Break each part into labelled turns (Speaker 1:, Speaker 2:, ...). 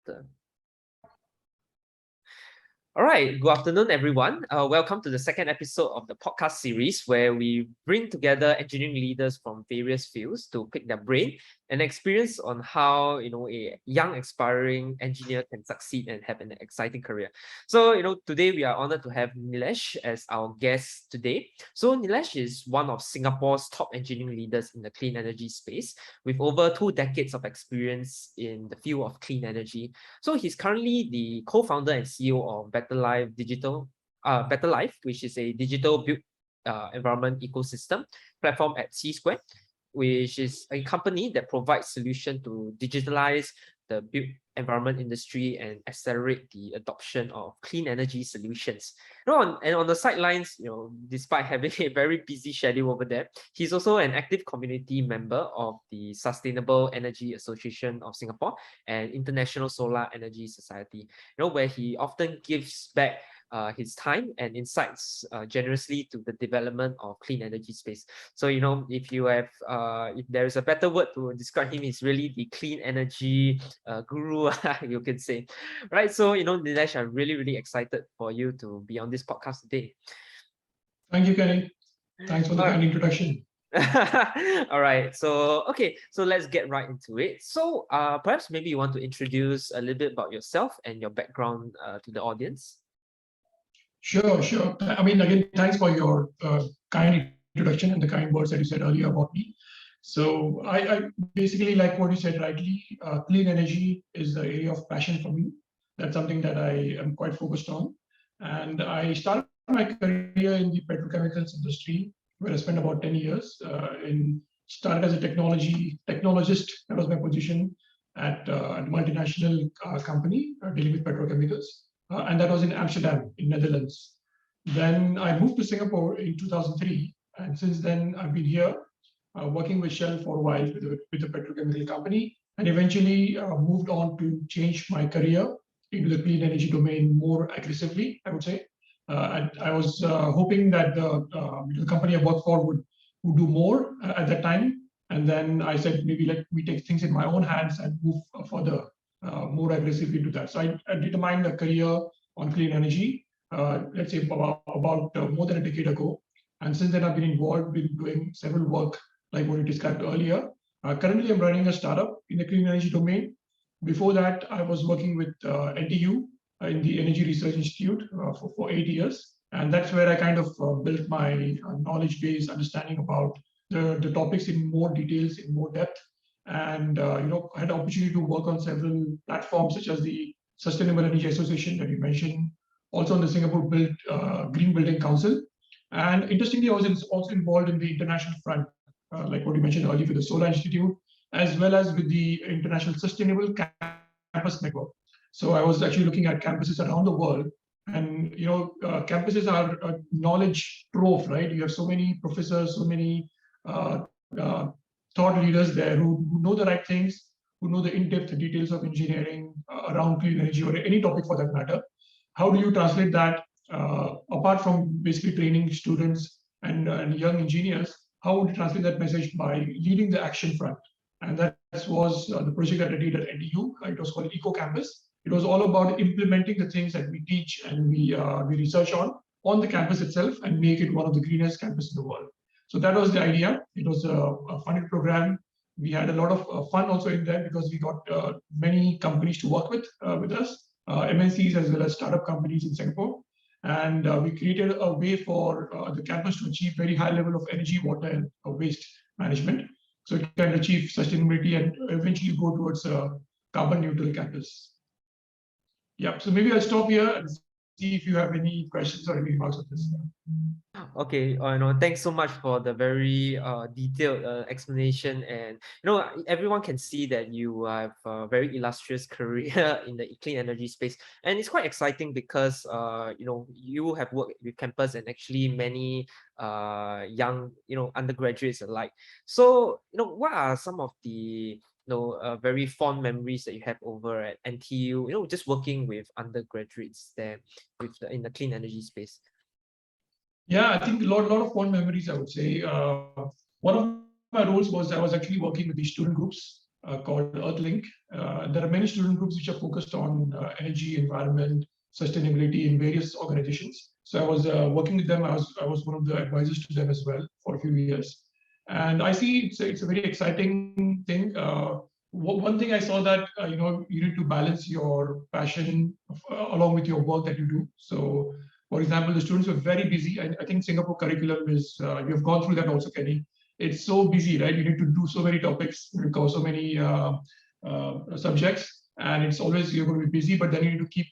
Speaker 1: All right, good afternoon, everyone. Welcome to the second episode of the podcast series where we bring together engineering leaders from various fields to pick their brain and experience on how a young aspiring engineer can succeed and have an exciting career. So today we are honored to have Nilesh as our guest today. So Nilesh is one of Singapore's top engineering leaders in the clean energy space with over 2 decades of experience in the field of clean energy. So he's currently the co-founder and CEO of Btr-Lyf, which is a digital built environment ecosystem platform at Qi Square, which is a company that provides solutions to digitalize the built environment industry and accelerate the adoption of clean energy solutions. And on the sidelines, despite having a very busy schedule over there, he's also an active community member of the Sustainable Energy Association of Singapore and International Solar Energy Society, where he often gives back his time and insights generously to the development of clean energy space. So if you have if there is a better word to describe him, he's really the clean energy guru, you can say, right? So Nilesh, I'm really excited for you to be on this podcast today.
Speaker 2: Thank you, Kenny. Thanks for the kind introduction.
Speaker 1: All right, so let's get right into it. So perhaps maybe you want to introduce a little bit about yourself and your background to the audience.
Speaker 2: Sure. I mean, again, thanks for your kind introduction and the kind words that you said earlier about me. So I basically, like what you said rightly, clean energy is the area of passion for me. That's something that I am quite focused on. And I started my career in the petrochemicals industry, where I spent about 10 years. Started as a technologist. That was my position at a multinational company dealing with petrochemicals. And that was in Amsterdam, in Netherlands. Then I moved to Singapore in 2003, and since then I've been here working with Shell for a while with the petrochemical company, and eventually moved on to change my career into the clean energy domain more aggressively, I would say. I was hoping that the company I worked for would do more at that time, and then I said maybe let me take things in my own hands and move further more aggressively into that. So I determined a career on clean energy, let's say about more than a decade ago. And since then, I've been involved in doing several work like what you described earlier. Currently, I'm running a startup in the clean energy domain. Before that, I was working with NTU in the Energy Research Institute for 8 years. And that's where I kind of built my knowledge base, understanding about the topics in more details, in more depth. And I had the opportunity to work on several platforms such as the Sustainable Energy Association that you mentioned, also on the Singapore Green Building Council. And interestingly, I was also involved in the international front, like what you mentioned earlier with the Solar Institute, as well as with the International Sustainable Campus Network. So I was actually looking at campuses around the world. And campuses are a knowledge trove, right? You have so many professors, so many thought leaders there who know the right things, who know the in-depth details of engineering around clean energy or any topic for that matter. How do you translate that apart from basically training students and young engineers? How would you translate that message by leading the action front? And that was the project that I did at NTU. It was called Eco Campus. It was all about implementing the things that we teach and we research on the campus itself and make it one of the greenest campuses in the world. So that was the idea. It was a funded program. We had a lot of fun also in there because we got many companies to work with us, MNCs as well as startup companies in Singapore. And we created a way for the campus to achieve very high level of energy, water, and waste management. So it can achieve sustainability and eventually go towards a carbon neutral campus. Yeah, so maybe I'll stop here and see if you have any questions or any remarks on this.
Speaker 1: Okay, thanks so much for the very detailed explanation. And everyone can see that you have a very illustrious career in the clean energy space, and it's quite exciting because you have worked with campus and actually many young undergraduates alike. So what are some of the very fond memories that you have over at NTU? Just working with undergraduates there in the clean energy space.
Speaker 2: Yeah, I think a lot of fond memories, I would say. One of my roles was I was actually working with the student groups called Earthlink. There are many student groups which are focused on energy, environment, sustainability in various organizations. So I was working with them. I was one of the advisors to them as well for a few years. And I see it's a very exciting thing. One thing I saw that you need to balance your passion along with your work that you do. So, for example, the students were very busy. I think Singapore curriculum is you have gone through that also, Kenny. It's so busy, right? You need to do so many topics, cover so many subjects, and it's always you're going to be busy. But then you need to keep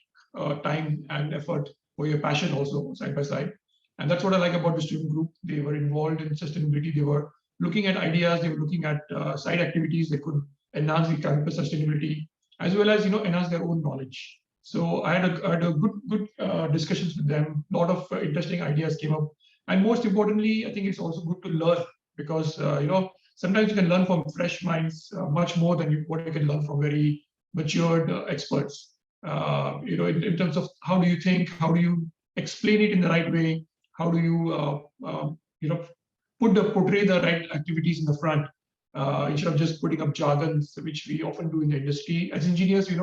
Speaker 2: time and effort for your passion also side by side. And that's what I like about the student group. They were involved in sustainability. They were looking at ideas. They were looking at side activities that could enhance the campus sustainability, as well as enhance their own knowledge. So I had a good discussions with them. A lot of interesting ideas came up, and most importantly, I think it's also good to learn because sometimes you can learn from fresh minds much more than what you can learn from very matured experts. In terms of how do you think, how do you explain it in the right way, how do you portray the right activities in the front instead of just putting up jargons, which we often do in the industry. As engineers, we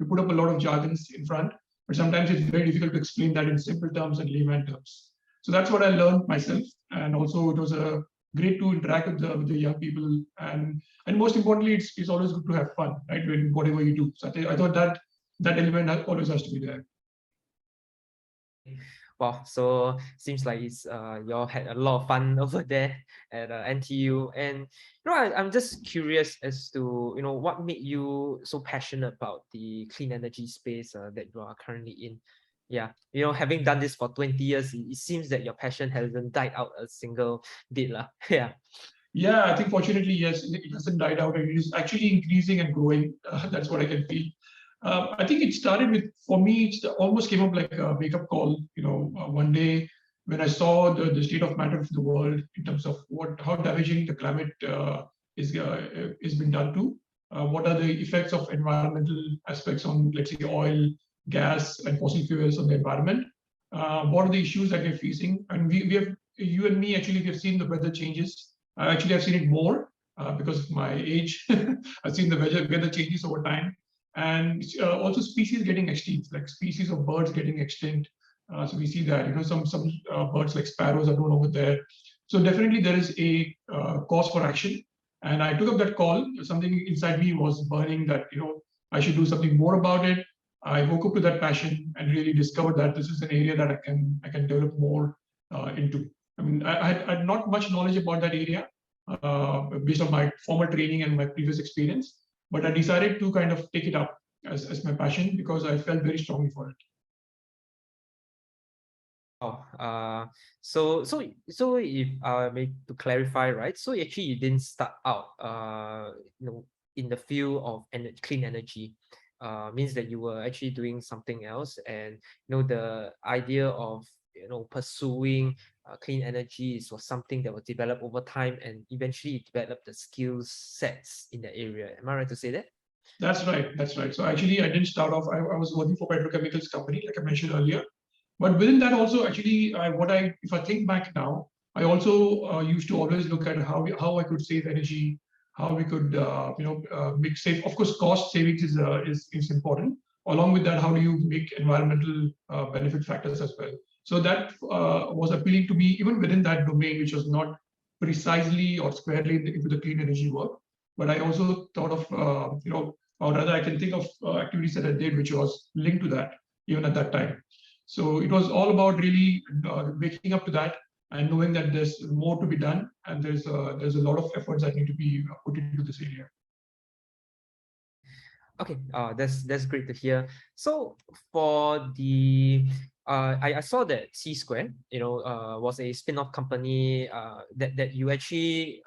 Speaker 2: put up a lot of jargons in front, but sometimes it's very difficult to explain that in simple terms and layman terms. So that's what I learned myself, and also it was a great to interact with the young people, and most importantly, it's always good to have fun, right? When whatever you do. So I thought that element always has to be there.
Speaker 1: Wow, so seems like it's you all had a lot of fun over there at NTU, and I'm just curious as to what made you so passionate about the clean energy space that you are currently in. Yeah, having done this for 20 years, it seems that your passion hasn't died out a single bit, lah. Yeah.
Speaker 2: Yeah, I think fortunately, yes, it hasn't died out. It is actually increasing and growing. That's what I can feel. I think it started with, for me, it almost came up like a wake-up call. One day when I saw the state of matter of the world in terms of how damaging the climate is being done to. What are the effects of environmental aspects on, let's say, oil, gas, and fossil fuels on the environment? What are the issues that we're facing? And we have, you and me, actually, we have seen the weather changes. Actually, I've seen it more because of my age. I've seen the weather changes over time, and also species getting extinct, like species of birds getting extinct. So we see that some birds like sparrows are no longer there. So definitely there is a cause for action, and I took up that call. Something inside me was burning that I should do something more about it. I woke up to that passion and really discovered that this is an area that I can develop more into. I mean, I had not much knowledge about that area based on my former training and my previous experience, but I decided to kind of take it up as my passion because I felt very strongly for it.
Speaker 1: Oh, so if maybe to clarify, right? So actually you didn't start out in the field of clean energy. Means that you were actually doing something else, and the idea of pursuing clean energy was something that was developed over time, and eventually developed the skill sets in the area. Am I right to say that?
Speaker 2: That's right. That's right. So actually, I didn't start off. I was working for petrochemicals company, like I mentioned earlier. But within that, also, actually, if I think back now, I also used to always look at how I could save energy, how we could make save. Of course, cost savings is important. Along with that, how do you make environmental benefit factors as well? So that was appealing to me, even within that domain, which was not precisely or squarely into the clean energy work. But I also thought of or rather, I can think of activities that I did which was linked to that even at that time. So it was all about really waking up to that and knowing that there's more to be done, and there's a lot of efforts that need to be put into this area.
Speaker 1: Okay, that's great to hear. So for the I saw that Qi Square, was a spin-off company that you actually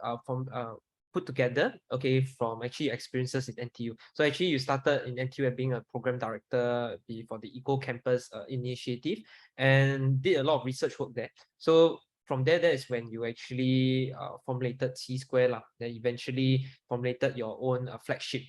Speaker 1: put together, okay, from actually experiences in NTU. So actually you started in NTU as being a program director for the Eco Campus initiative, and did a lot of research work there. So from there, that is when you actually formulated Qi Square, then eventually formulated your own flagship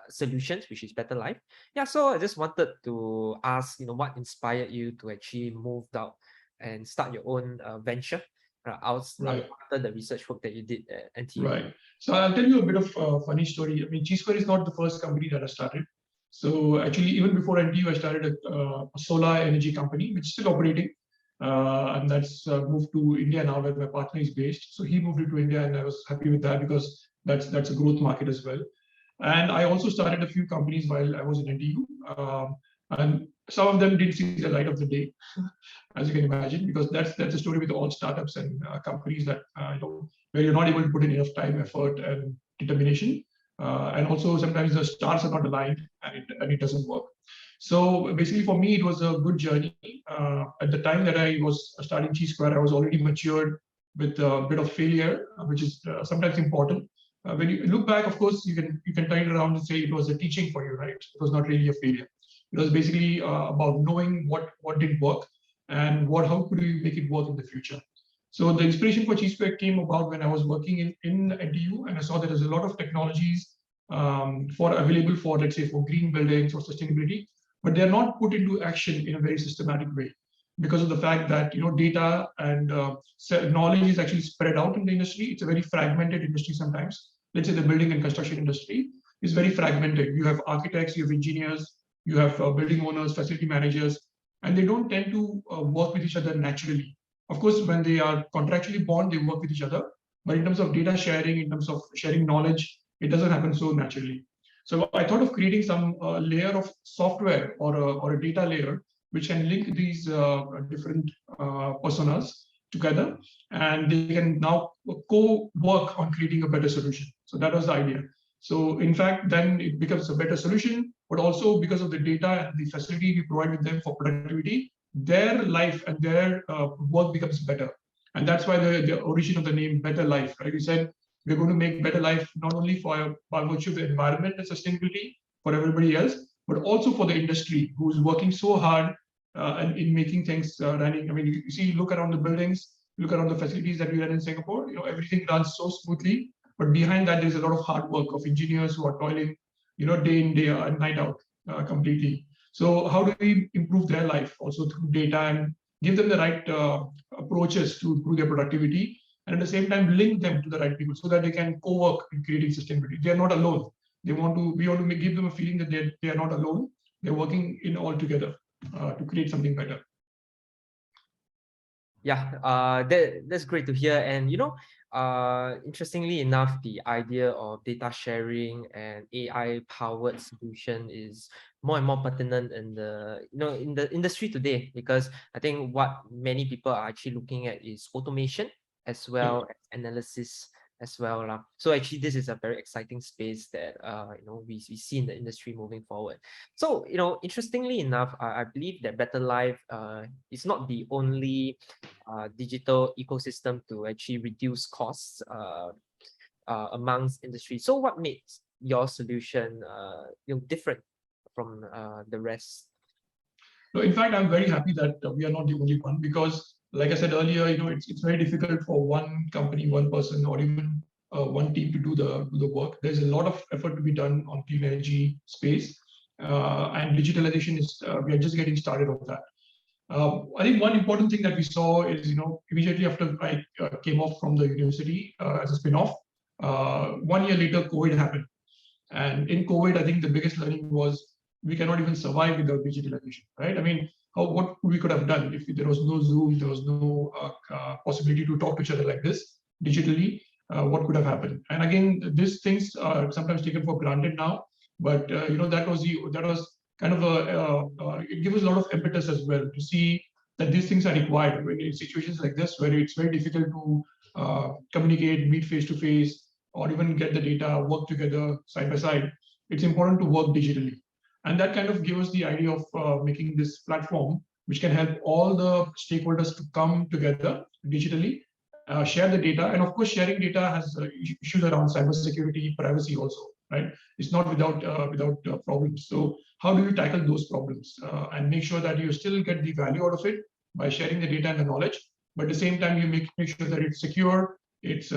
Speaker 1: solutions, which is Btr-Lyf. Yeah, so I just wanted to ask, what inspired you to actually move out and start your own venture?
Speaker 2: Right.
Speaker 1: after the research work that you did at NTU?
Speaker 2: Right. So I'll tell you a bit of a funny story. I mean, Qi Square is not the first company that I started. So actually, even before NTU, I started a solar energy company, which is still operating. And that's moved to India now, where my partner is based. So he moved to India, and I was happy with that because that's a growth market as well. And I also started a few companies while I was in NTU. And some of them didn't see the light of the day, as you can imagine, because that's a story with all startups and companies that where you're not able to put in enough time, effort, and determination, and also sometimes the stars are not aligned and it doesn't work. So basically, for me, it was a good journey. At the time that I was starting Qi Square, I was already matured with a bit of failure, which is sometimes important. When you look back, of course, you can turn it around and say it was a teaching for you, right? It was not really a failure. It was basically about knowing what did work and how could we make it work in the future. So the inspiration for Qi Square came about when I was working in NTU, and I saw that there's a lot of technologies available for, let's say, for green buildings or sustainability, but they're not put into action in a very systematic way because of the fact that data and knowledge is actually spread out in the industry. It's a very fragmented industry sometimes. Let's say the building and construction industry is very fragmented. You have architects, you have engineers, you have building owners, facility managers, and they don't tend to work with each other naturally. Of course, when they are contractually bound, they work with each other. But in terms of data sharing, in terms of sharing knowledge, it doesn't happen so naturally. So I thought of creating some layer of software or a data layer which can link these different personas together, and they can now co-work on creating a better solution. So that was the idea. So in fact, then it becomes a better solution, but also because of the data and the facility we provide with them for productivity, their life and their work becomes better. And that's why the origin of the name Btr-Lyf, right? We said we're going to make better life not only by virtue of the environment and sustainability for everybody else, but also for the industry who's working so hard and in making things running. I mean, you see, look around the buildings, look around the facilities that we run in Singapore. Everything runs so smoothly, but behind that, there's a lot of hard work of engineers who are toiling, day in, day out, and night out completely. So how do we improve their life also through data and give them the right approaches to improve their productivity, and at the same time link them to the right people so that they can co-work in creating sustainability. They are not alone. We want to give them a feeling that they are not alone. They're working in all together to create something better.
Speaker 1: Yeah, that's great to hear. And interestingly enough, the idea of data sharing and AI powered solution is more and more pertinent in the industry today, because I think what many people are actually looking at is automation as well as analysis as well. So actually this is a very exciting space that we see in the industry moving forward. So interestingly enough, I believe that Btr-Lyf is not the only digital ecosystem to actually reduce costs amongst industry. So what makes your solution different from the rest?
Speaker 2: No, in fact, I'm very happy that we are not the only one, because like I said earlier, it's very difficult for one company, one person, or even one team to do the work. There's a lot of effort to be done on clean energy space, and digitalization is we are just getting started on that. I think one important thing that we saw is, immediately after I came off from the university as a spin-off, 1 year later, COVID happened. And in COVID, I think the biggest learning was we cannot even survive without digitalization, right? I mean, what we could have done if there was no Zoom, there was no possibility to talk to each other like this digitally, what could have happened? And again, these things are sometimes taken for granted now, but that was kind of it gives us a lot of impetus as well to see that these things are required when in situations like this, where it's very difficult to communicate, meet face to face, or even get the data, work together side by side. It's important to work digitally. And that kind of gives us the idea of making this platform, which can help all the stakeholders to come together digitally, share the data. And of course, sharing data has issues around cybersecurity, privacy also, right? It's not without problems. So how do you tackle those problems and make sure that you still get the value out of it by sharing the data and the knowledge, but at the same time, you make sure that it's secure, it's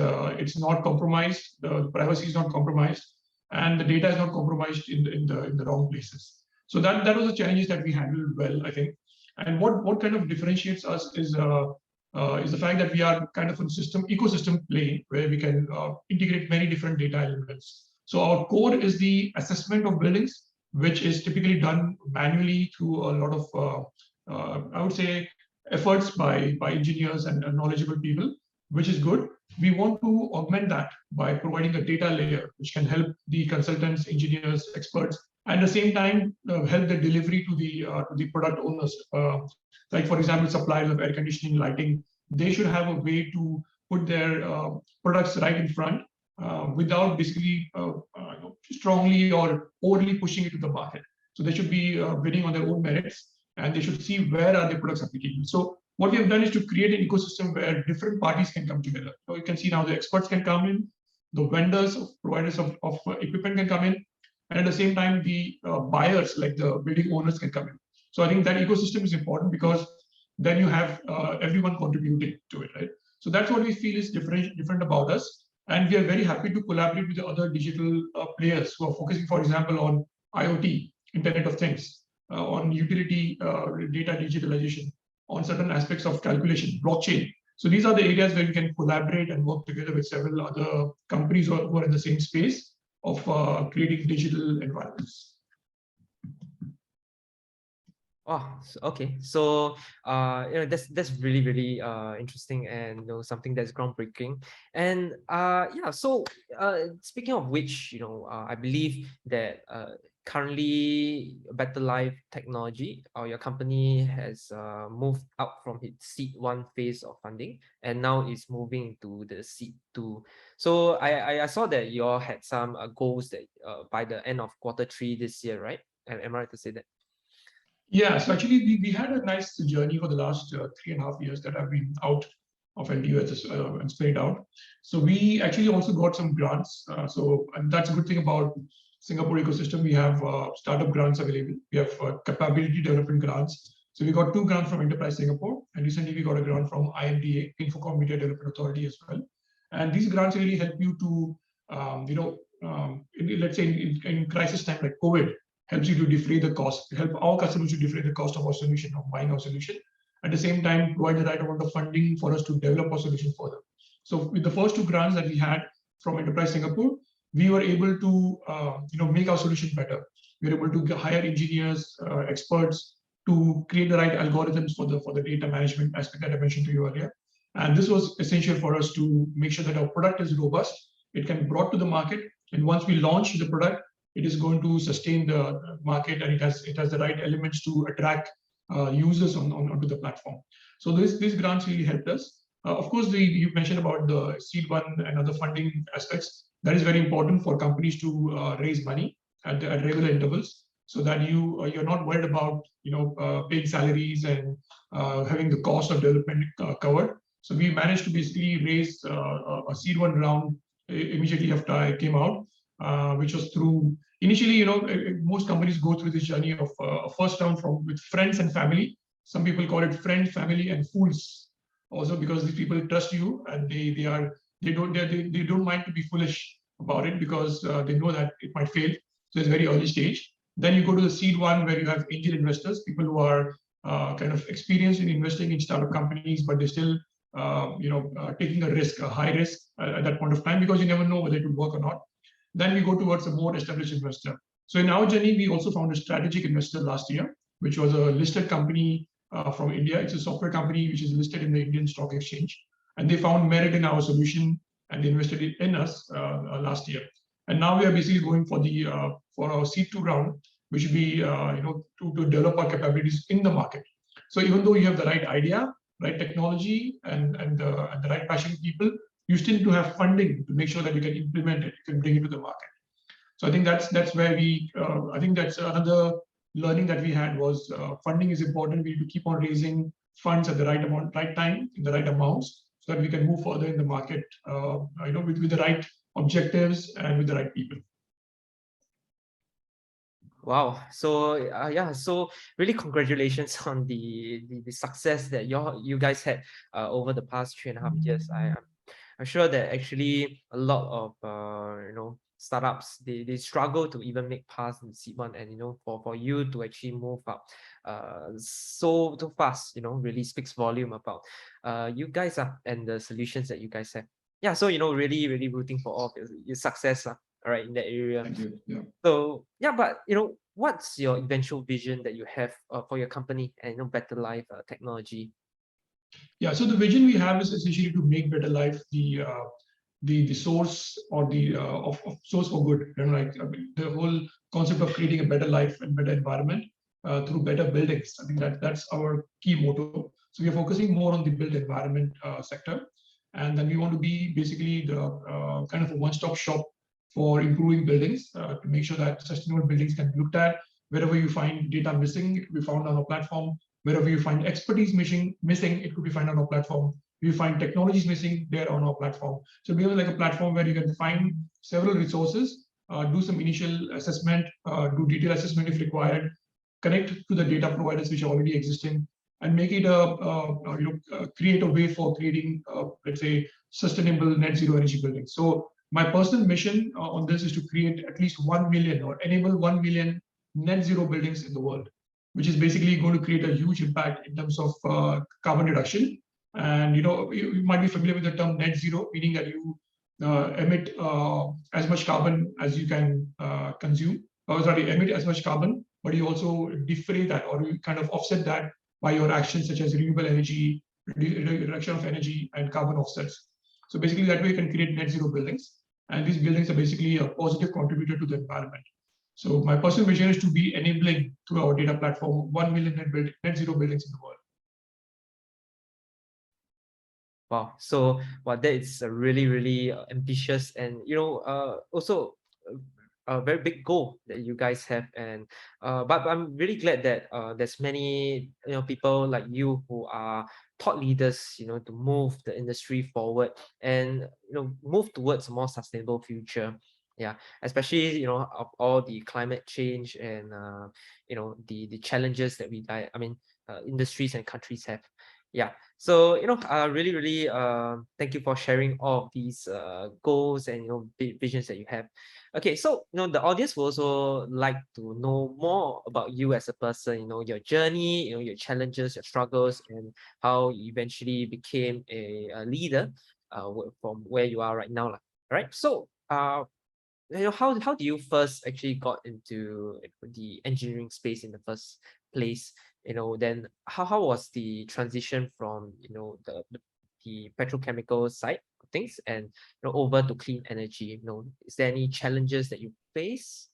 Speaker 2: not compromised, the privacy is not compromised, and the data is not compromised in the wrong places. So that was the challenges that we handled well, I think. And what kind of differentiates us is is the fact that we are kind of a ecosystem play where we can integrate many different data elements. So our core is the assessment of buildings, which is typically done manually through a lot of, I would say, efforts by engineers and knowledgeable people, which is good. We want to augment that by providing a data layer, which can help the consultants, engineers, experts, and at the same time help the delivery to the product owners. Like for example, suppliers of air conditioning, lighting, they should have a way to put their products right in front without basically strongly or overly pushing it to the market. So they should be bidding on their own merits, and they should see where are their products applicable. So what we have done is to create an ecosystem where different parties can come together. So you can see now the experts can come in, the vendors, providers of equipment can come in, and at the same time, the buyers, like the building owners, can come in. So I think that ecosystem is important because then you have everyone contributing to it, right? So that's what we feel is different about us. And we are very happy to collaborate with the other digital players who are focusing, for example, on IoT, Internet of Things, on utility data digitalization, on certain aspects of calculation, blockchain. So these are the areas where we can collaborate and work together with several other companies who are in the same space of creating digital environments.
Speaker 1: Oh, okay. So, that's really interesting, and something that's groundbreaking. And yeah. So, speaking of which, I believe that currently Btr-Lyf technology, or your company, has moved out from its seed 1 phase of funding, and now is moving into the seed 2. So I saw that you all had some goals that by the end of Q3 this year, right? Am I right to say that?
Speaker 2: Yeah, so actually we had a nice journey for the last 3.5 years that I've been out of NDU and spread out. So we actually also got some grants. And that's a good thing about Singapore ecosystem. We have startup grants available. We have capability development grants. So we got 2 grants from Enterprise Singapore, and recently we got a grant from IMDA, Infocom Media Development Authority, as well. And these grants really help you to, let's say in crisis time like COVID, helps you to defray the cost, help our customers to defray the cost of our solution, of buying our solution. At the same time, provide the right amount of funding for us to develop our solution further. So with the first 2 grants that we had from Enterprise Singapore, we were able to make our solution better. We were able to hire engineers, experts to create the right algorithms for the data management aspect that I mentioned to you earlier. And this was essential for us to make sure that our product is robust, it can be brought to the market, and once we launch the product, it is going to sustain the market, and it has the right elements to attract users onto the platform. So these grants really helped us. Of course, you mentioned about the seed 1 and other funding aspects. That is very important for companies to raise money at regular intervals, so that you're not worried about paying salaries and having the cost of development covered. So we managed to basically raise a seed 1 round immediately after I came out. Which was through initially, most companies go through this journey of a first round with friends and family. Some people call it friend, family, and fools, also because these people trust you and they don't mind to be foolish about it because they know that it might fail. So it's very early stage. Then you go to the seed 1 where you have angel investors, people who are kind of experienced in investing in startup companies, but they still taking a risk, a high risk at that point of time, because you never know whether it will work or not. Then we go towards a more established investor. So in our journey, we also found a strategic investor last year, which was a listed company from India. It's a software company which is listed in the Indian Stock Exchange. And they found merit in our solution, and they invested in us last year. And now we are basically going for our seed 2 round, which will be to develop our capabilities in the market. So even though you have the right idea, right technology, and the right passionate people, you still need to have funding to make sure that you can implement it, you can bring it to the market. So I think that's where I think that's another learning that we had was funding is important. We need to keep on raising funds at the right amount, right time, in the right amounts, so that we can move further in the market, with the right objectives and with the right people.
Speaker 1: Wow. So yeah, so really congratulations on the success that you guys had over the past 3.5 years. I'm sure that actually a lot of startups, they struggle to even make past the seed one, and for you to actually move up so fast, really speaks volume about you guys and the solutions that you guys have. Yeah, so really rooting for all of your success, all right, in that area.
Speaker 2: Thank you. Yeah.
Speaker 1: So yeah, but what's your eventual vision that you have for your company and Btr-Lyf technology?
Speaker 2: Yeah, so the vision we have is essentially to make Btr-Lyf the source or the of source for good. Like the whole concept of creating a better life and better environment through better buildings. I think that's our key motto. So we are focusing more on the built environment sector, and then we want to be basically the kind of a one-stop shop for improving buildings to make sure that sustainable buildings can be looked at. Wherever you find data missing, it will be found on our platform. Wherever you find expertise missing, it could be found on our platform. You find technologies missing, they're on our platform. So we have like a platform where you can find several resources, do some initial assessment, do detailed assessment if required, connect to the data providers which are already existing, and make it create a way for creating, let's say, sustainable net zero energy buildings. So my personal mission on this is to create at least 1 million or enable 1 million net zero buildings in the world, which is basically going to create a huge impact in terms of carbon reduction. And you might be familiar with the term net zero, meaning that you emit as much carbon as you can consume. Emit as much carbon, but you also defray that, or you kind of offset that by your actions such as renewable energy, reduction of energy, and carbon offsets. So basically, that way you can create net zero buildings, and these buildings are basically a positive contributor to the environment. So my personal vision is to be enabling through our data platform 1 million net zero buildings in the world.
Speaker 1: Wow. So that is a really ambitious and also a very big goal that you guys have. And but I'm really glad that there's many people like you who are thought leaders to move the industry forward and move towards a more sustainable future. Yeah, especially of all the climate change and the challenges that industries and countries have. Yeah, so really thank you for sharing all of these goals and visions that you have. Okay, so the audience will also like to know more about you as a person, your journey, your challenges, your struggles, and how you eventually became a leader from where you are right now. Right? So how do you first actually got into the engineering space in the first place? Then how was the transition from the petrochemical side of things and over to clean energy? Is there any challenges that you face?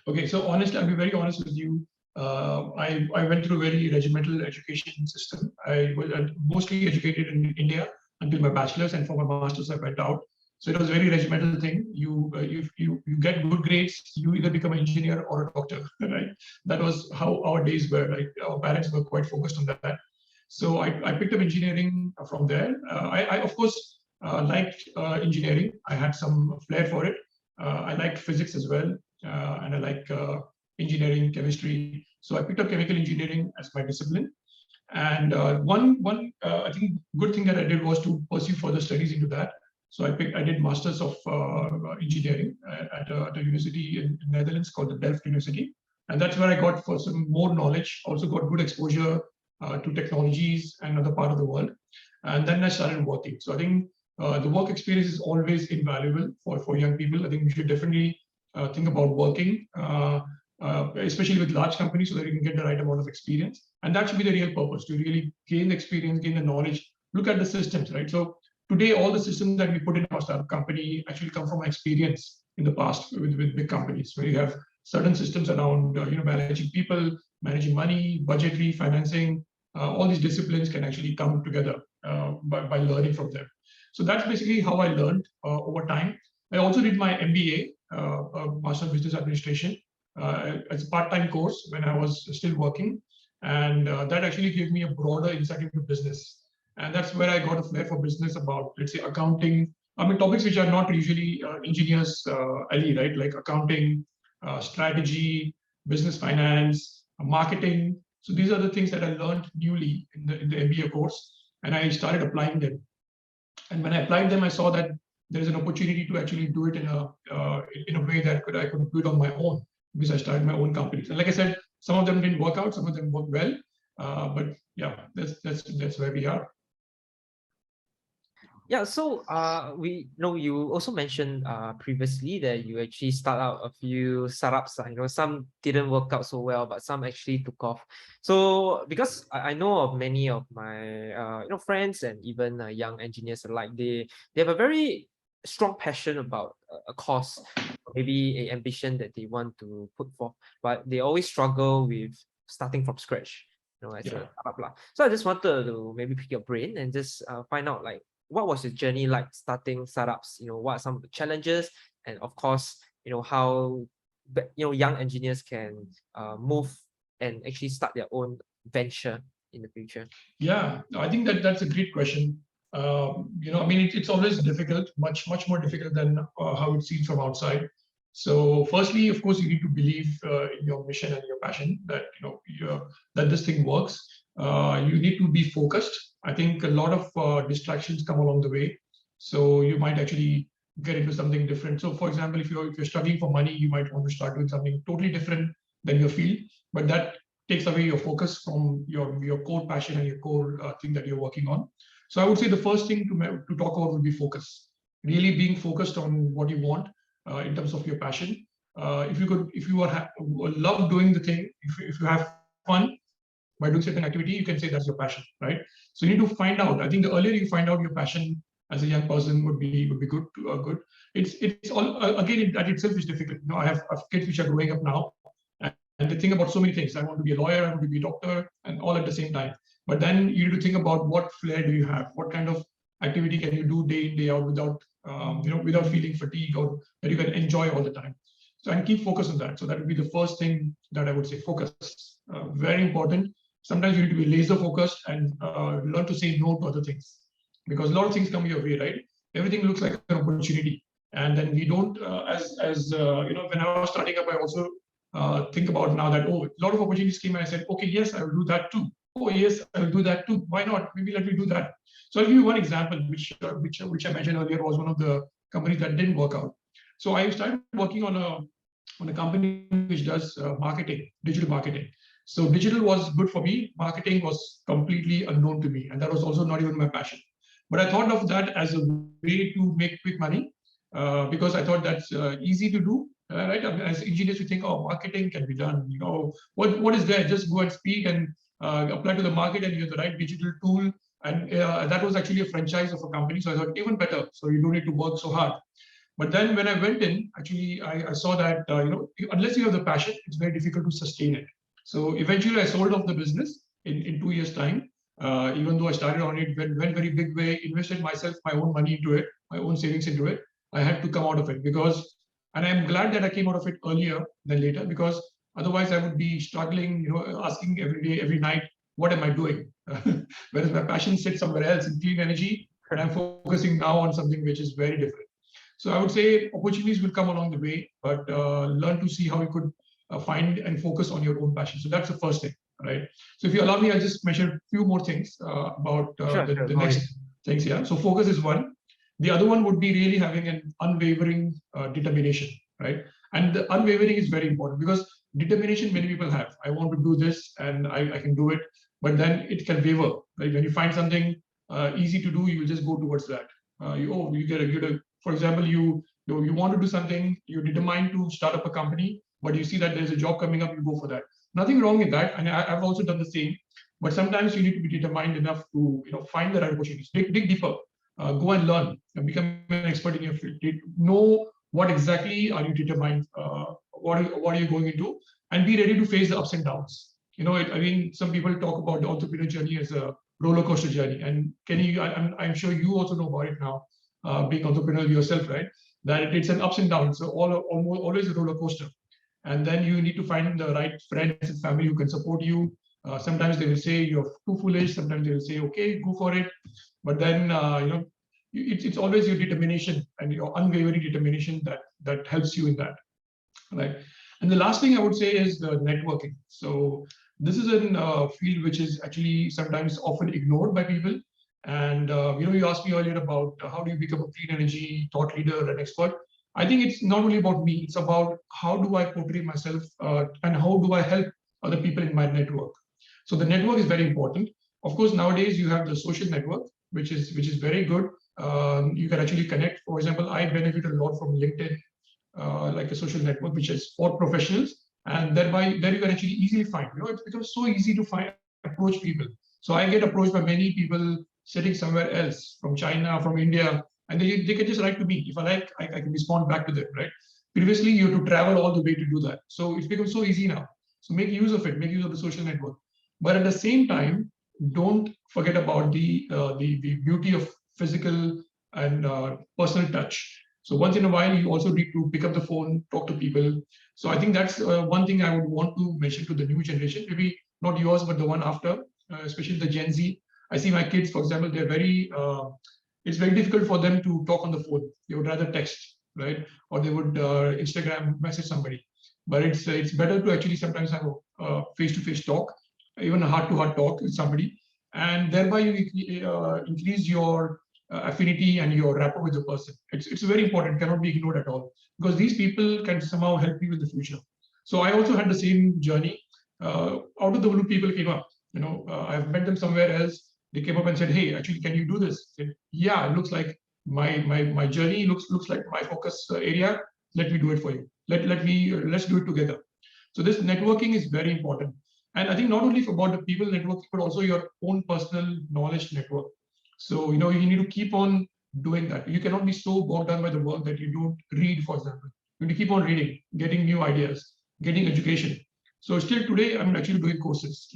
Speaker 2: Okay, so honestly, I'll be very honest with you. I went through a very regimental education system. I was mostly educated in India until my bachelor's, and for my master's, I went out. So it was a very regimental thing. You get good grades, you either become an engineer or a doctor, right? That was how our days were. Right? Our parents were quite focused on that. So I picked up engineering from there. I of course liked engineering. I had some flair for it. I liked physics as well, and I like engineering, chemistry. So I picked up chemical engineering as my discipline. And one I think good thing that I did was to pursue further studies into that. So I did Masters of Engineering at a university in Netherlands called the Delft University. And that's where I got for some more knowledge, also got good exposure to technologies and other part of the world. And then I started working. So I think the work experience is always invaluable for young people. I think we should definitely think about working, especially with large companies, so that you can get the right amount of experience. And that should be the real purpose, to really gain the experience, gain the knowledge, look at the systems, right? So today, all the systems that we put in our startup company actually come from my experience in the past with big companies, where you have certain systems around managing people, managing money, budgetary, financing. All these disciplines can actually come together by learning from them. So that's basically how I learned over time. I also did my MBA, Master of Business Administration, as a part-time course when I was still working, and that actually gave me a broader insight into business. And that's where I got a flair for business about, let's say, accounting. I mean, topics which are not usually engineers' alley, right? Like accounting, strategy, business finance, marketing. So these are the things that I learned newly in the MBA course, and I started applying them. And when I applied them, I saw that there is an opportunity to actually do it in a way that I could do it on my own, because I started my own companies. And like I said, some of them didn't work out, some of them worked well, but yeah, that's where we are.
Speaker 1: Yeah, so we know you also mentioned previously that you actually start out a few startups. Some didn't work out so well, but some actually took off. So because I know of many of my friends and even young engineers alike, they have a very strong passion about a cause, maybe a ambition that they want to put forth, but they always struggle with starting from scratch. As a startup lah. So I just wanted to maybe pick your brain and just find out like, what was your journey like starting startups? What are some of the challenges, and of course, how young engineers can move and actually start their own venture in the future?
Speaker 2: Yeah, I think that's a great question. I mean, it's always difficult, much more difficult than how it seems from outside. So, firstly, of course, you need to believe in your mission and your passion, that that this thing works. You need to be focused. I think a lot of distractions come along the way, so you might actually get into something different. So, for example, if you're struggling for money, you might want to start doing something totally different than your field, but that takes away your focus from your core passion and your core thing that you're working on. So I would say the first thing to talk about would be focus. Really being focused on what you want in terms of your passion. If you love doing the thing, if you have fun by doing certain activity, you can say that's your passion, right? So you need to find out. I think the earlier you find out your passion as a young person would be good. Good. It's all again, that itself is difficult. I have kids which are growing up now, and they think about so many things. I want to be a lawyer, I want to be a doctor, and all at the same time. But then you need to think about what flair do you have, what kind of activity can you do day in, day out without feeling fatigue, or that you can enjoy all the time. So, and keep focus on that. So that would be the first thing that I would say. Focus, very important. Sometimes you need to be laser focused and learn to say no to other things, because a lot of things come your way, right? Everything looks like an opportunity, and then we don't. When I was starting up, I also think about now that, oh, a lot of opportunities came, and I said, okay, yes, I will do that too. Oh, yes, I will do that too. Why not? Maybe let me do that. So I'll give you one example, which I mentioned earlier, was one of the companies that didn't work out. So I started working on a company which does marketing, digital marketing. So digital was good for me. Marketing was completely unknown to me, and that was also not even my passion. But I thought of that as a way to make quick money, because I thought that's easy to do. Right? I mean, as engineers, we think, oh, marketing can be done. What is there? Just go and speak and apply to the market, and you have the right digital tool. And that was actually a franchise of a company. So I thought, even better. So you don't need to work so hard. But then when I went in, actually, I saw that unless you have the passion, it's very difficult to sustain it. So eventually, I sold off the business in 2 years' time. Even though I started on it, went very big way, invested myself, my own money into it, my own savings into it. I had to come out of it and I'm glad that I came out of it earlier than later, because otherwise I would be struggling, asking every day, every night, what am I doing? Whereas my passion sits somewhere else in clean energy, and I'm focusing now on something which is very different. So I would say opportunities will come along the way, but learn to see how you could find and focus on your own passion. So that's the first thing, right? So if you allow me, I'll just mention a few more things about the next things. Yeah. So focus is one. The other one would be really having an unwavering determination, right? And the unwavering is very important, because determination many people have. I want to do this and I can do it, but then it can waver. Right? When you find something easy to do, you will just go towards that. For example, you want to do something, you're determined to start up a company, but you see that there's a job coming up, you go for that. Nothing wrong with that, and I've also done the same. But sometimes you need to be determined enough to find the right opportunities, dig deeper, go and learn, and become an expert in your field. Know what exactly are you determined, what are you going into, and be ready to face the ups and downs. I mean, some people talk about the entrepreneur journey as a roller coaster journey, and Kenny, I'm sure you also know about it now, being entrepreneur yourself, right? That it's an ups and downs, so always a roller coaster. And then you need to find the right friends and family who can support you. Sometimes they will say you're too foolish. Sometimes they will say, okay, go for it. But then it's always your determination and your unwavering determination that helps you in that, right? And the last thing I would say is the networking. So this is a field which is actually sometimes often ignored by people. And you asked me earlier about how do you become a clean energy thought leader and expert. I think it's not only about me, it's about how do I portray myself and how do I help other people in my network. So the network is very important. Of course, nowadays you have the social network, which is very good. You can actually connect. For example, I benefit a lot from LinkedIn, like a social network, which is for professionals, and thereby there you can actually easily find. It becomes so easy to find approach people. So I get approached by many people sitting somewhere else, from China, from India, and they can just write to me. If I like, I can respond back to them, right? Previously, you have to travel all the way to do that. So it's become so easy now. So make use of it, make use of the social network. But at the same time, don't forget about the beauty of physical and personal touch. So once in a while, you also need to pick up the phone, talk to people. So I think that's one thing I would want to mention to the new generation, maybe not yours, but the one after, especially the Gen Z. I see my kids, for example, it's very difficult for them to talk on the phone. They would rather text, right? Or they would Instagram message somebody. But it's better to actually sometimes have a face-to-face talk, even a heart-to-heart talk with somebody, and thereby you increase your affinity and your rapport with the person. It's very important, cannot be ignored at all, because these people can somehow help you in the future. So I also had the same journey. Out of the blue, people came up. I've met them somewhere else. They came up and said, "Hey, actually, can you do this?" I said, "Yeah, it looks like my journey looks like my focus area. Let me do it for you. Let's do it together." So this networking is very important. And I think not only about the people network, but also your own personal knowledge network. So, you need to keep on doing that. You cannot be so bogged down by the work that you don't read, for example. You need to keep on reading, getting new ideas, getting education. So still today, I'm actually doing courses.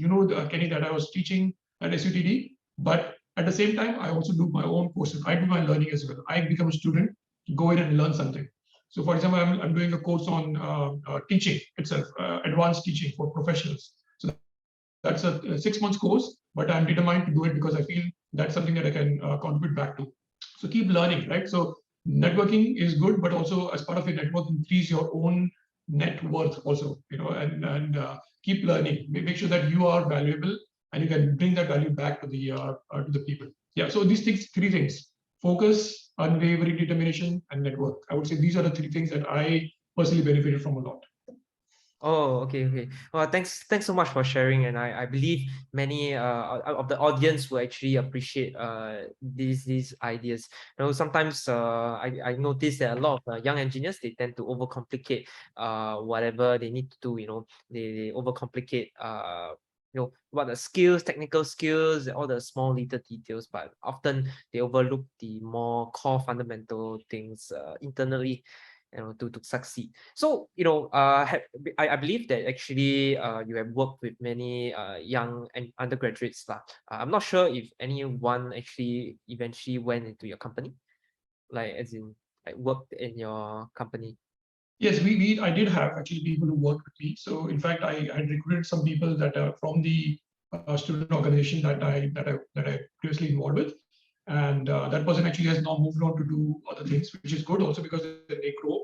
Speaker 2: Kenny, that I was teaching at SUTD, but at the same time, I also do my own courses. I do my learning as well. I become a student, go in and learn something. So for example, I'm doing a course on teaching itself, advanced teaching for professionals. So that's a 6 months course, but I'm determined to do it because I feel that's something that I can contribute back to. So keep learning, right? So networking is good, but also as part of your network, increase your own net worth also, and keep learning. Make sure that you are valuable and you can bring that value back to the people. Yeah. So these three things: focus, unwavering determination, and network. I would say these are the three things that I personally benefited from a lot.
Speaker 1: Oh, okay, okay. Well, thanks so much for sharing, and I believe many of the audience will actually appreciate these ideas. Sometimes I notice that a lot of young engineers, they tend to overcomplicate whatever they need to do. They overcomplicate what the skills, technical skills, all the small little details, but often they overlook the more core fundamental things internally, to succeed. So, I believe that actually you have worked with many young and undergraduates lah. I'm not sure if anyone actually eventually went into your company, like as in like worked in your company.
Speaker 2: Yes, I did have actually people who worked with me. So in fact, I recruited some people that are from the student organization that I previously involved with, and that person actually has now moved on to do other things, which is good also because they grow.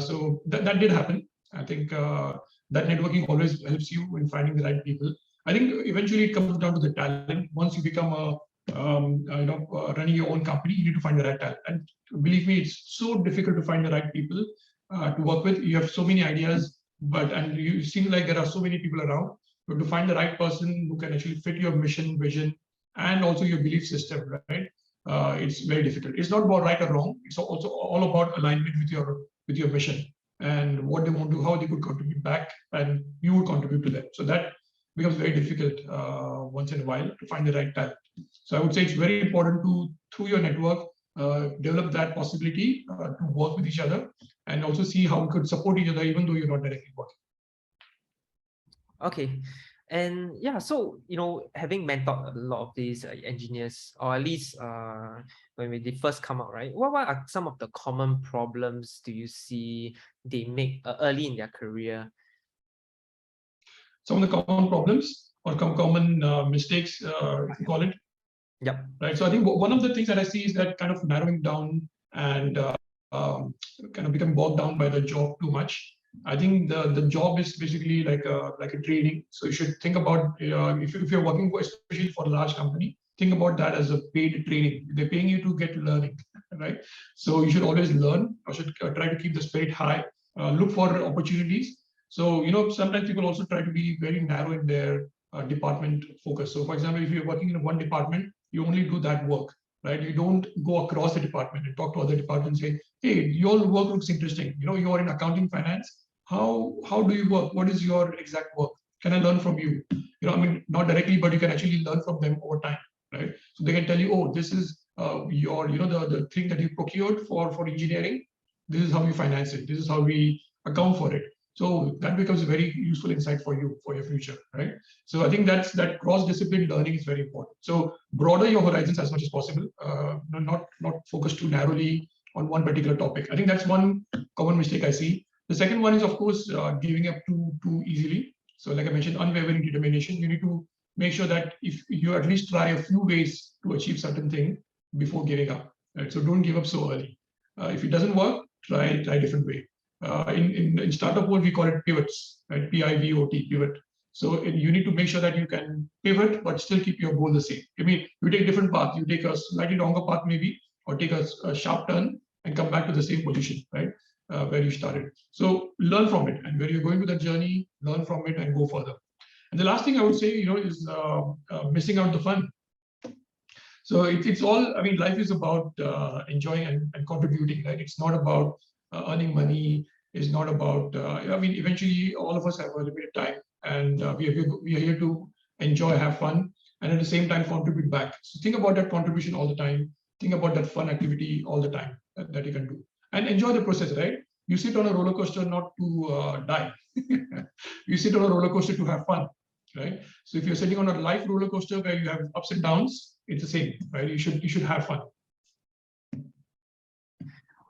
Speaker 2: So that did happen. I think that networking always helps you in finding the right people. I think eventually it comes down to the talent. Once you become running your own company, you need to find the right talent. And believe me, it's so difficult to find the right people to work with. You have so many ideas, and you seem like there are so many people around. But to find the right person who can actually fit your mission, vision, and also your belief system, right? It's very difficult. It's not about right or wrong. It's also all about alignment with your mission and what they want to, how they could contribute back, and you would contribute to them. So that becomes very difficult once in a while to find the right talent. So I would say it's very important to, through your network, develop that possibility to work with each other and also see how we could support each other even though you're not directly working.
Speaker 1: Okay. And yeah, so having mentored a lot of these engineers, or at least when they first come out, right? What are some of the common problems do you see they make early in their career?
Speaker 2: Some of the common problems or common mistakes, if you call it.
Speaker 1: Yeah.
Speaker 2: Right. So I think one of the things that I see is that kind of narrowing down and kind of become bogged down by the job too much. I think the job is basically like a training. So you should think about if you're working for, especially for a large company, think about that as a paid training. They're paying you to get learning, right? So you should always learn, or should try to keep the spirit high, look for opportunities. So, sometimes people also try to be very narrow in their department focus. So for example, if you're working in one department, you only do that work, right? You don't go across the department and talk to other departments and say, hey, your work looks interesting. You are in accounting, finance. How do you work? What is your exact work? Can I learn from you? Not directly, but you can actually learn from them over time, right? So they can tell you, oh, this is your, the thing that you procured for engineering. This is how we finance it. This is how we account for it. So that becomes a very useful insight for you for your future, right? So I think that cross-discipline learning is very important. So broaden your horizons as much as possible, not focus too narrowly on one particular topic. I think that's one common mistake I see. The second one is, of course, giving up too easily. So like I mentioned, unwavering determination. You need to make sure that if you at least try a few ways to achieve certain thing before giving up, right? So don't give up so early. If it doesn't work, try a different way. In startup world, we call it pivots, right? Pivot, pivot. So you need to make sure that you can pivot, but still keep your goal the same. You take different path. You take a slightly longer path maybe, or take a sharp turn and come back to the same position, right? Where you started. So learn from it, and where you're going to that journey, learn from it and go further. And the last thing I would say, is missing out the fun. So it's all, life is about enjoying and contributing, right? It's not about earning money. It's not about, eventually all of us have a limited time, and we are here to enjoy, have fun, and at the same time contribute back. So think about that contribution all the time. Think about that fun activity all the time that you can do, and enjoy the process, right? You sit on a roller coaster not to die. You sit on a roller coaster to have fun, right? So if you're sitting on a life roller coaster where you have ups and downs, it's the same, right? You should have fun.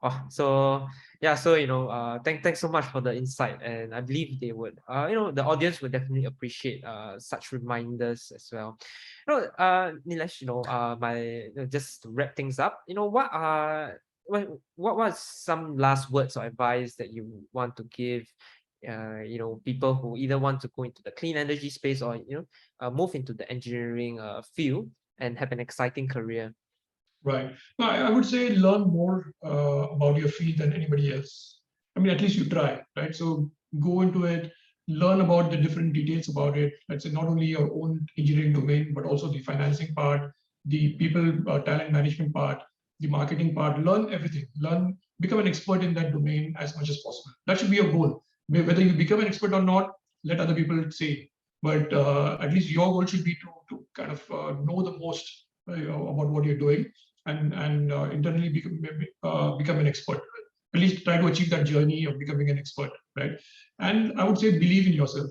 Speaker 1: Oh, so yeah, so thanks so much for the insight, and I believe they would, the audience would definitely appreciate such reminders as well. Nilesh, just to wrap things up, what was some last words or advice that you want to give, people who either want to go into the clean energy space, or move into the engineering field and have an exciting career?
Speaker 2: Right. No, I would say learn more about your field than anybody else. At least you try, right? So go into it, learn about the different details about it. Let's say not only your own engineering domain, but also the financing part, the people talent management part, the marketing part. Learn everything. Become an expert in that domain as much as possible. That should be your goal. Whether you become an expert or not, let other people say. But at least your goal should be to kind of know the most about what you're doing, and internally become an expert. At least try to achieve that journey of becoming an expert, right? And I would say believe in yourself,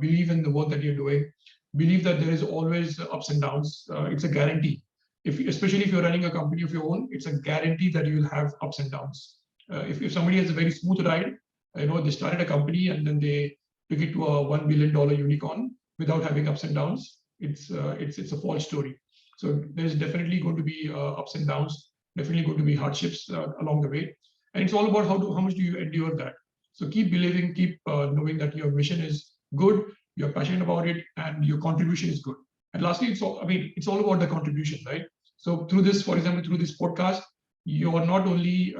Speaker 2: believe in the work that you're doing, believe that there is always ups and downs. It's a guarantee. Especially if you're running a company of your own, it's a guarantee that you will have ups and downs. If somebody has a very smooth ride, they started a company and then they took it to a $1 billion unicorn without having ups and downs, it's a false story. So there's definitely going to be ups and downs, definitely going to be hardships along the way. And it's all about how much do you endure that. So keep believing, keep knowing that your mission is good, you're passionate about it, and your contribution is good. And lastly, it's all about the contribution, right? So through this, for example, through this podcast, you are not only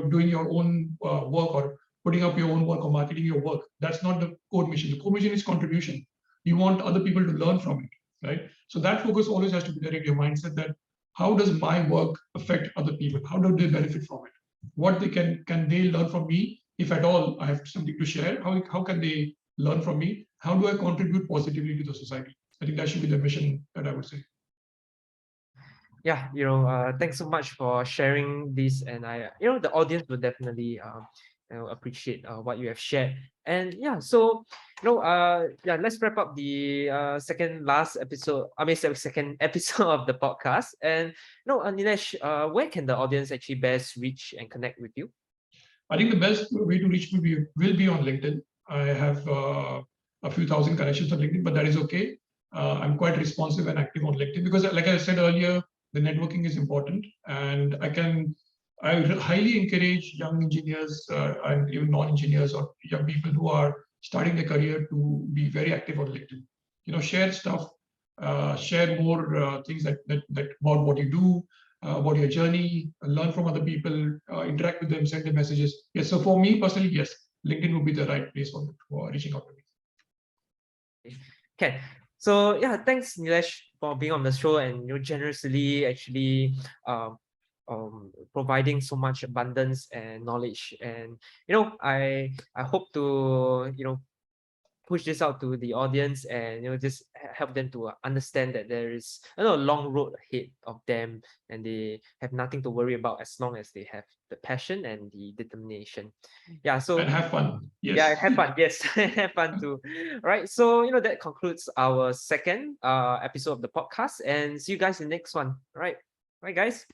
Speaker 2: doing your own work, or putting up your own work, or marketing your work. That's not the core mission. The core mission is contribution. You want other people to learn from it, right? So that focus always has to be there in your mindset, that how does my work affect other people? How do they benefit from it? What they can they learn from me? If at all I have something to share, how can they learn from me? How do I contribute positively to the society? I think that should be the mission that I would say.
Speaker 1: Yeah, thanks so much for sharing this, and the audience will definitely appreciate what you have shared. And yeah, so let's wrap up the second episode of the podcast. And Nilesh, where can the audience actually best reach and connect with you?
Speaker 2: I think the best way to reach me will be on LinkedIn. I have a few thousand connections on LinkedIn, but that is okay. I'm quite responsive and active on LinkedIn because, like I said earlier, the networking is important, and I highly encourage young engineers and even non-engineers or young people who are starting their career to be very active on LinkedIn. Share stuff, share more things that about what you do, about your journey, learn from other people, interact with them, send them messages. Yes. So for me personally, yes, LinkedIn would be the right place for reaching out to me.
Speaker 1: Okay. So yeah, thanks Nilesh for being on the show and generously actually providing so much abundance and knowledge. And I hope to push this out to the audience and just help them to understand that there is a long road ahead of them, and they have nothing to worry about as long as they have the passion and the determination. Yeah, so
Speaker 2: And have fun.
Speaker 1: yeah,
Speaker 2: Yes.
Speaker 1: have fun. Yes, have fun too. All right, so that concludes our second episode of the podcast, and see you guys in the next one. All right, guys.